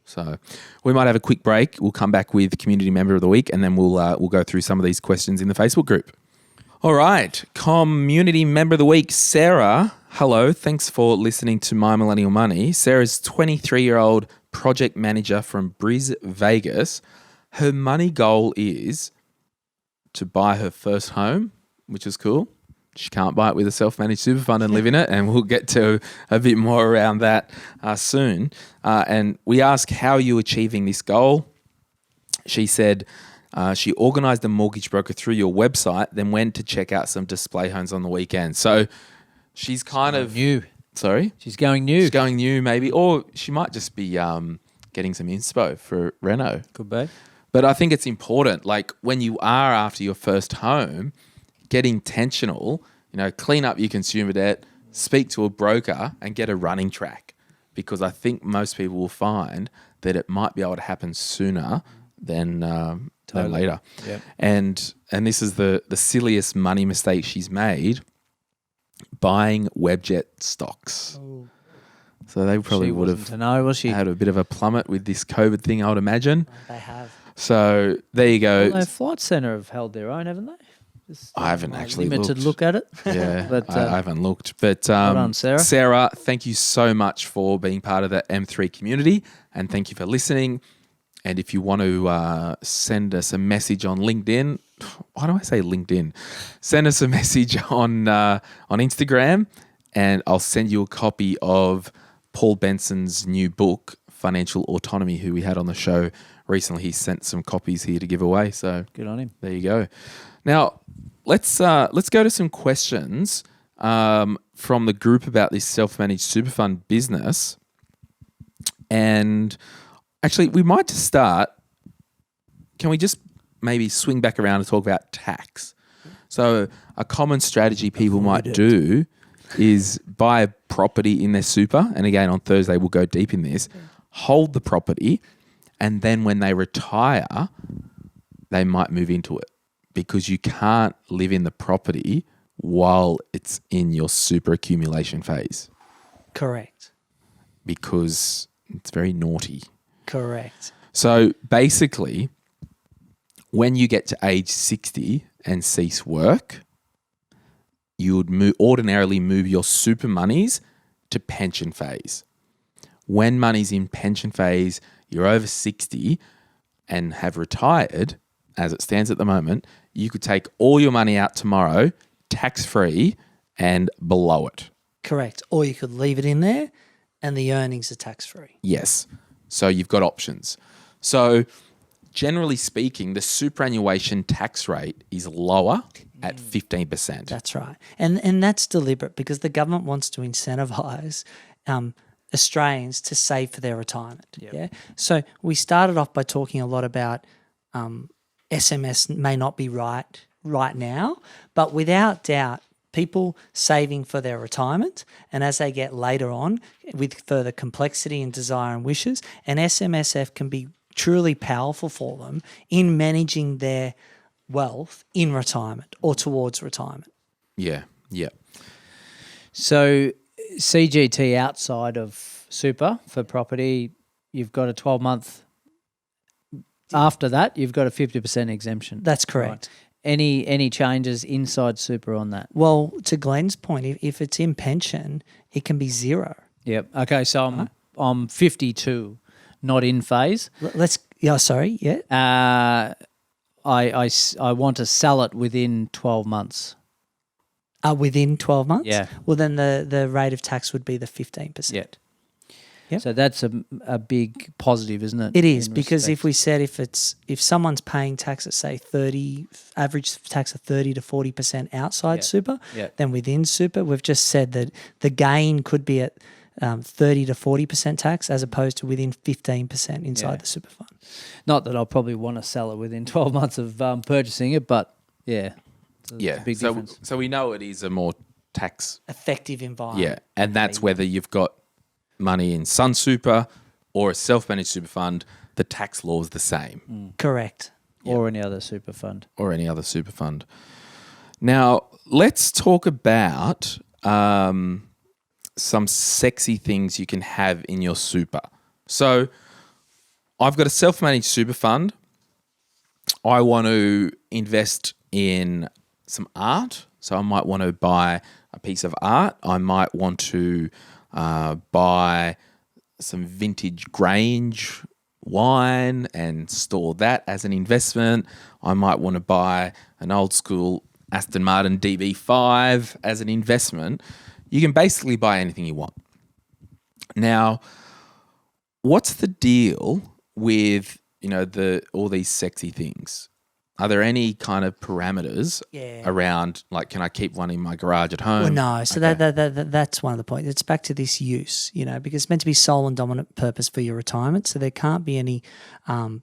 So we might have a quick break. We'll come back with Community Member of the Week, and then we'll go through some of these questions in the Facebook group. All right, Community Member of the Week, Sarah. Hello, thanks for listening to My Millennial Money. Sarah's 23-year-old project manager from Bris, Vegas. Her money goal is to buy her first home, which is cool. She can't buy it with a self-managed super fund and live in it, and we'll get to a bit more around that soon. And we asked, how are you achieving this goal? She said she organised a mortgage broker through your website, then went to check out some display homes on the weekend. So she's kind of
new.
Sorry?
She's going new.
She's going new maybe, or she might just be getting some inspo for reno.
Could be.
But I think it's important, like when you are after your first home, get intentional, you know, clean up your consumer debt, speak to a broker and get a running track, because I think most people will find that it might be able to happen sooner than later.
Yep.
And this is the silliest money mistake she's made, buying Webjet stocks.
Oh.
So they probably
She
would
wasn't
have
to know, was she?
had a bit of a plummet with this COVID thing, I would imagine.
They have.
So there you go.
Well, Flight Centre have held their own, haven't they? Just,
I haven't actually
limited
looked.
look at it.
Yeah,
But,
I haven't looked. But
well done, Sarah.
Sarah, thank you so much for being part of the M3 community, and thank you for listening. And if you want to send us a message on LinkedIn, why do I say LinkedIn? Send us a message on Instagram, and I'll send you a copy of Paul Benson's new book, Financial Autonomy, who we had on the show recently. He sent some copies here to give away. So
Good on him.
there you go. Now, let's go to some questions from the group about this self-managed super fund business. And actually, we might just start. Can we just maybe swing back around and talk about tax. So a common strategy people might do is buy a property in their super. And again, on Thursday, we'll go deep in this. Hold the property. And then when they retire, they might move into it, because you can't live in the property while it's in your super accumulation phase,
Correct.
because it's very naughty.
Correct.
So basically, when you get to age 60 and cease work, you would ordinarily move your super monies to pension phase. When money's in pension phase, you're over 60 and have retired, as it stands at the moment, you could take all your money out tomorrow, tax-free, and below it.
Correct. Or you could leave it in there and the earnings are tax-free.
Yes. So you've got options. So generally speaking, the superannuation tax rate is lower at 15%.
That's right. And that's deliberate, because the government wants to incentivise Australians to save for their retirement.
Yep.
Yeah. So we started off by talking a lot about SMS may not be right now, but without doubt, people saving for their retirement, and as they get later on with further complexity and desire and wishes, an SMSF can be truly powerful for them in managing their wealth in retirement or towards retirement.
Yeah, yeah.
So CGT outside of super for property, you've got a 12-month. After that, you've got a 50% exemption.
That's correct.
Right. Any changes inside super on that?
Well, to Glenn's point, if it's in pension, it can be zero.
Yep. Okay, so I'm 52, not in phase.
Yeah.
I want to sell it within 12 months.
Within 12 months?
Yeah.
Well, then the rate of tax would be the 15%.
Yeah.
Yep.
So that's a big positive, isn't it?
It is, because if we said if someone's paying tax at, say, average tax of 30 to 40% outside super, then within super, we've just said that the gain could be at 30 to 40% tax as opposed to within 15% inside the super fund.
Not that I'll probably want to sell it within 12 months of purchasing it, but yeah. It's a big difference.
So we know it is a more tax
effective environment.
Yeah, and that's whether you've got money in Sun Super or a self-managed super fund, the tax law is the same.
Correct.
Or any other super fund.
Now, let's talk about some sexy things you can have in your super. So I've got a self-managed super fund. I want to invest in some art. So I might want to buy a piece of art. I might want to buy some vintage Grange wine and store that as an investment. I might want to buy an old school Aston Martin DB5 as an investment. You can basically buy anything you want. Now, what's the deal with, all these sexy things? Are there any kind of parameters around, like, can I keep one in my garage at home?
Well, no. So that's one of the points. It's back to this use, because it's meant to be sole and dominant purpose for your retirement. So there can't be any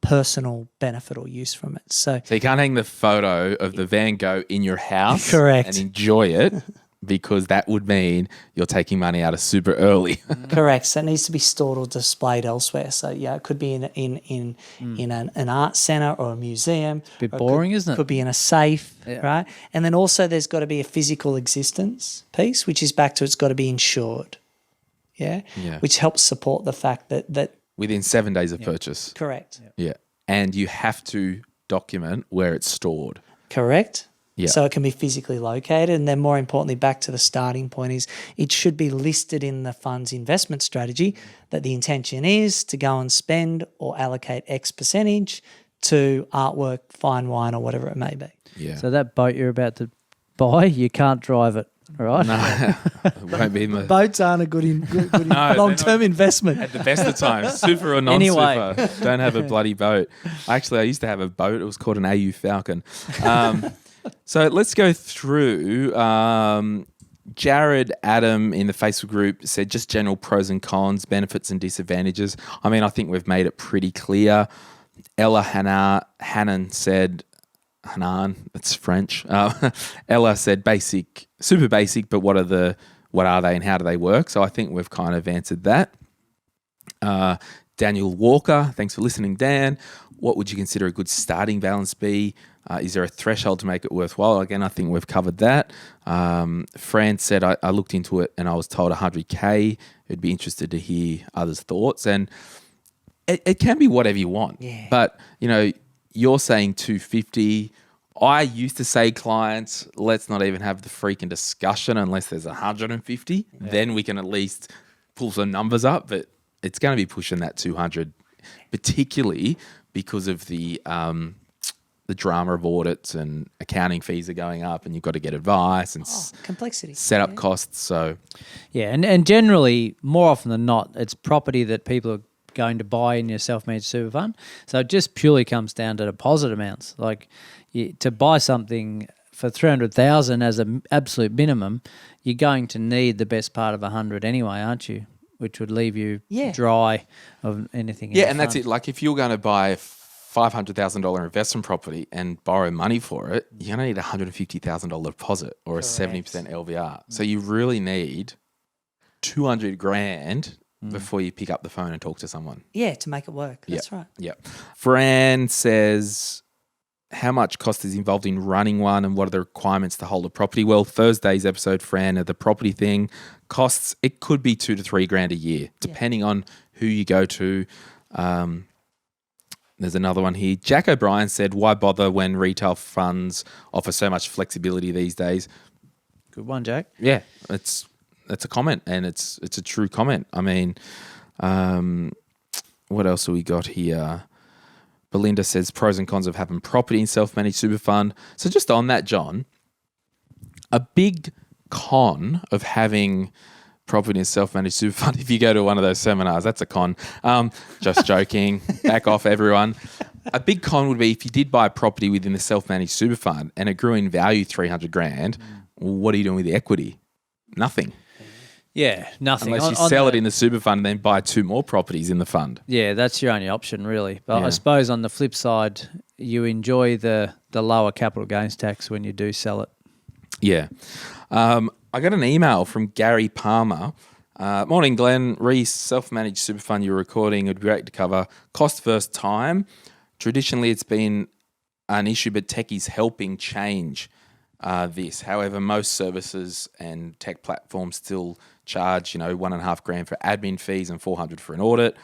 personal benefit or use from it. So
you can't hang the photo of the Van Gogh in your house
Correct.
and enjoy it, because that would mean you're taking money out of super early.
Correct. So it needs to be stored or displayed elsewhere. So it could be in an art centre or a museum.
Bit boring, isn't it?
Could be in a safe, right? And then also there's got to be a physical existence piece, which is back to it's got to be insured. Yeah. Which helps support the fact that
within 7 days of purchase.
Correct.
Yeah. And you have to document where it's stored.
Correct.
Yeah.
So it can be physically located. And then more importantly, back to the starting point is it should be listed in the fund's investment strategy that the intention is to go and spend or allocate X percentage to artwork, fine wine, or whatever it may be.
Yeah.
So that boat you're about to buy, you can't drive it, right?
No, it won't be in the...
Boats aren't a good long-term investment.
At the best of times, super or non-super, don't have a bloody boat. Actually, I used to have a boat. It was called an AU Falcon. So let's go through. Jared Adam in the Facebook group said just general pros and cons, benefits and disadvantages. I mean, I think we've made it pretty clear. Ella Hannon said Hanan, that's French. Ella said basic, super basic, but what are they and how do they work? So I think we've kind of answered that. Daniel Walker, thanks for listening, Dan. What would you consider a good starting balance be? Is there a threshold to make it worthwhile? Again, I think we've covered that. Fran said, I looked into it and I was told 100K. I'd be interested to hear others' thoughts. And it can be whatever you want.
Yeah.
But, you're saying 250. I used to say, clients, let's not even have the freaking discussion unless there's 150. Yeah. Then we can at least pull some numbers up. But it's going to be pushing that 200, particularly because of the drama of audits and accounting fees are going up, and you've got to get advice and
complexity,
setup costs. So,
yeah, and generally, more often than not, it's property that people are going to buy in your self-managed super fund. So it just purely comes down to deposit amounts. Like to buy something for 300,000 as an absolute minimum, you're going to need the best part of 100 anyway, aren't you? Which would leave you dry of anything.
Yeah, and that's it. Like if you're going to buy a $500,000 investment property and borrow money for it, you're going to need a $150,000 deposit or a 70% LVR. So you really need 200 grand before you pick up the phone and talk to someone.
Yeah, to make it work. That's right.
Yeah. Fran says, how much cost is involved in running one and what are the requirements to hold a property? Well, Thursday's episode, Fran, of the property thing, costs, it could be $2,000 to $3,000 a year, depending on who you go to. There's another one here. Jack O'Brien said, why bother when retail funds offer so much flexibility these days?
Good one, Jack.
Yeah, it's a comment, and it's a true comment. I mean, what else have we got here? Belinda says pros and cons of having property in self-managed super fund. So just on that, John, a big con of having property in self-managed super fund, if you go to one of those seminars, that's a con. Just joking. Back off, everyone. A big con would be if you did buy a property within the self-managed super fund and it grew in value 300 grand, well, what are you doing with the equity? Nothing.
Yeah, nothing.
Unless you sell it in the super fund and then buy 2 more properties in the fund.
Yeah, that's your only option, really. But I suppose on the flip side, you enjoy the lower capital gains tax when you do sell it.
Yeah. I got an email from Gary Palmer. Morning, Glenn. Reese, self-managed super fund you're recording. It would be great to cover cost versus time. Traditionally, it's been an issue, but tech is helping change this. However, most services and tech platforms still charge, $1.5 grand for admin fees and $400 for an audit.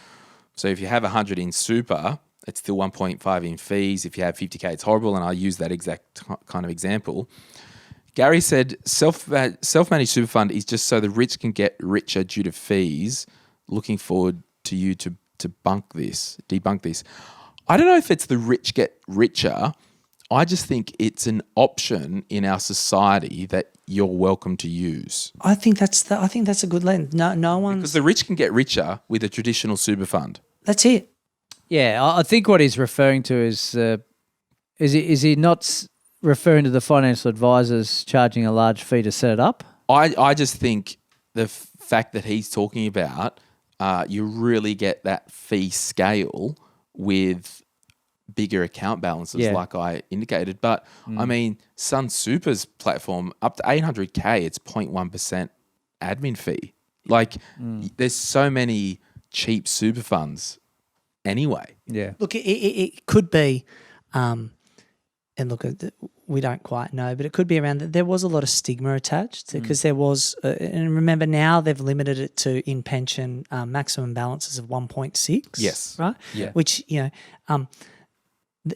So if you have 100 in super, it's still 1.5 in fees. If you have 50K, it's horrible. And I use that exact kind of example. Gary said self-managed super fund is just so the rich can get richer due to fees. Looking forward to you to debunk this. I don't know if it's the rich get richer. I just think it's an option in our society that you're welcome to use.
I think that's a good lens. No one,
because the rich can get richer with a traditional super fund.
That's it.
Yeah, I think what he's referring to is he not referring to the financial advisors charging a large fee to set it up?
I just think the fact that he's talking about, you really get that fee scale with bigger account balances, like I indicated. But I mean, Sun Super's platform, up to 800K, it's 0.1% admin fee. Like, there's so many cheap super funds anyway.
Yeah.
Look, it could be, and look, we don't quite know, but it could be around that there was a lot of stigma attached because there was, and remember now they've limited it to in pension maximum balances of 1.6.
Yes.
Right?
Yeah.
Which,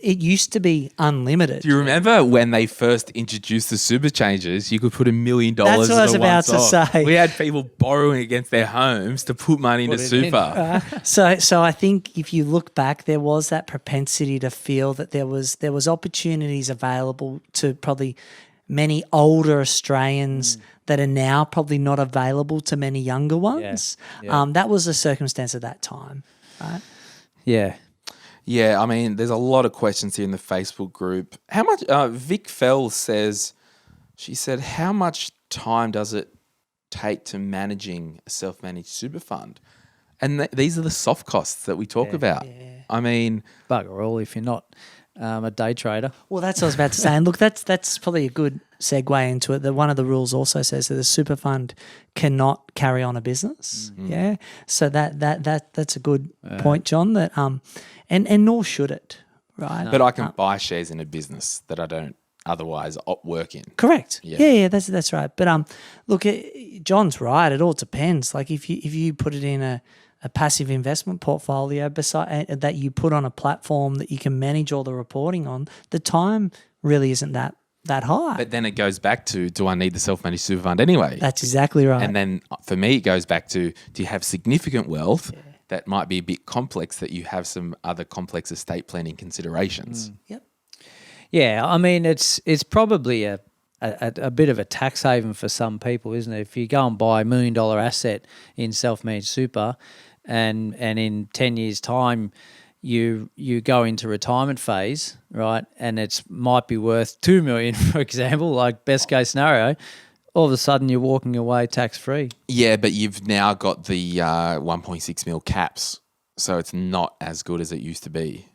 it used to be unlimited.
Do you remember when they first introduced the super changes? You could put $1 million.
That's what I was about to say.
We had people borrowing against their homes to put money into super.
So I think if you look back, there was that propensity to feel that there was opportunities available to probably many older Australians that are now probably not available to many younger ones.
Yeah.
That was the circumstance at that time, right?
Yeah.
Yeah, I mean, there's a lot of questions here in the Facebook group. How much, Vic Fell says, she said, how much time does it take to managing a self-managed super fund? And these are the soft costs that we talk about.
Yeah.
I mean,
Bugger all if you're not a day trader.
Well, that's what I was about to say. And look, that's probably a good segue into it. That one of the rules also says that the super fund cannot carry on a business.
Mm-hmm.
Yeah. So that's a good point, John. That and nor should it, right?
But I can buy shares in a business that I don't otherwise work in.
Correct.
Yeah.
Yeah, that's right. But look, John's right. It all depends. Like if you put it in a passive investment portfolio that you put on a platform that you can manage all the reporting on, the time really isn't that high.
But then it goes back to, do I need the self-managed super fund anyway?
That's exactly right.
And then for me, it goes back to, do you have significant wealth that might be a bit complex, that you have some other complex estate planning considerations?
Yep.
Yeah, I mean, it's probably a bit of a tax haven for some people, isn't it? If you go and buy $1 million asset in self-managed super, and in 10 years' time, you go into retirement phase, right? And it might be worth $2 million, for example, like best case scenario. All of a sudden, you're walking away tax free.
Yeah, but you've now got the 1.6 mil caps, so it's not as good as it used to be.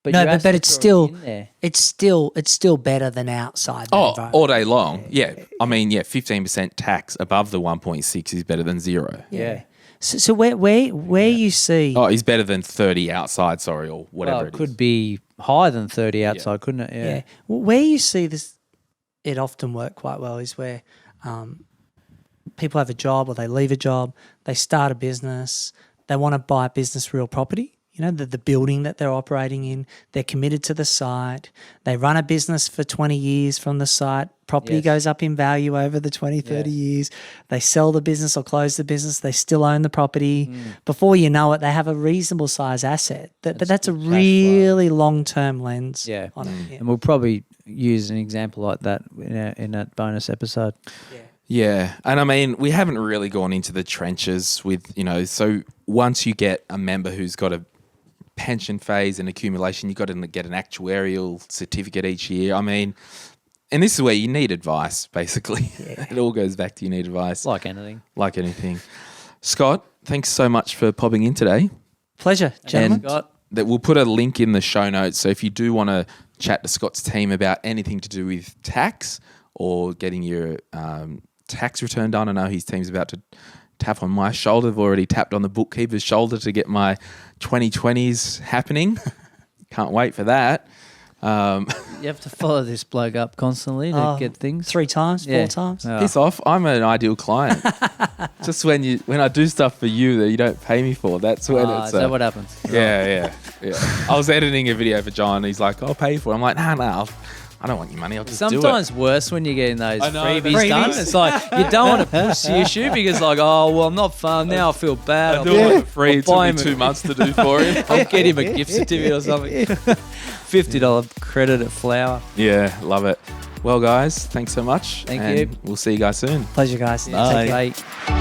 But
But it's still
in there.
it's still better than outside.
Oh,
environment.
all day long. Yeah. I mean, 15% tax above the 1.6 is better than 0.
Yeah.
So where you see
Oh, is better than 30 outside, or whatever
Well,
it
it could
is.
be higher than 30 outside, couldn't it?
yeah, where you see this, it often work quite well is where people have a job or they leave a job, they start a business, they want to buy a business real property. You know, the building that they're operating in, they're committed to the site. They run a business for 20 years from the site. Property
Yes.
goes up in value over the 20, 30 years. They sell the business or close the business. They still own the property. Before you know it, they have a reasonable size asset. But that's a
good cash flow.
really long-term lens
Yeah.
on it. Yeah.
And we'll probably use an example like that in that bonus episode.
Yeah. And I mean, we haven't really gone into the trenches with, so once you get a member who's got a pension phase and accumulation, you've got to get an actuarial certificate each year. I mean, and this is where you need advice, basically. It all goes back to you need advice.
Like anything.
Like anything. Scott, thanks so much for popping in today.
Pleasure, gentlemen.
Scott.
That we'll put a link in the show notes. So if you do want to chat to Scott's team about anything to do with tax or getting your tax return done, I know his team's about to tap on my shoulder. I've already tapped on the bookkeeper's shoulder to get my 2020s happening. Can't wait for that.
You have to follow this bloke up constantly to get things.
3 times, 4 times.
Oh.
Piss off. I'm an ideal client. Just when I do stuff for you that you don't pay me for, that's when it's...
Is that what happens?
Yeah. I was editing a video for John. He's like, I'll pay for it. I'm like, nah, I don't want your money. I'll just do it.
Sometimes worse when you're getting those
I know,
freebies done. It's like you don't want to push the issue because like, oh, well, I'm not fun. Now I feel bad.
I do it for free.
I'll
It took
buy
me
him
2 months to do for him.
I'll get him a gift certificate or something. $50 credit at Flower.
Yeah, love it. Well, guys, thanks so much.
Thank
and
you.
We'll see you guys soon.
Pleasure, guys.
Bye.
Take care.
Bye.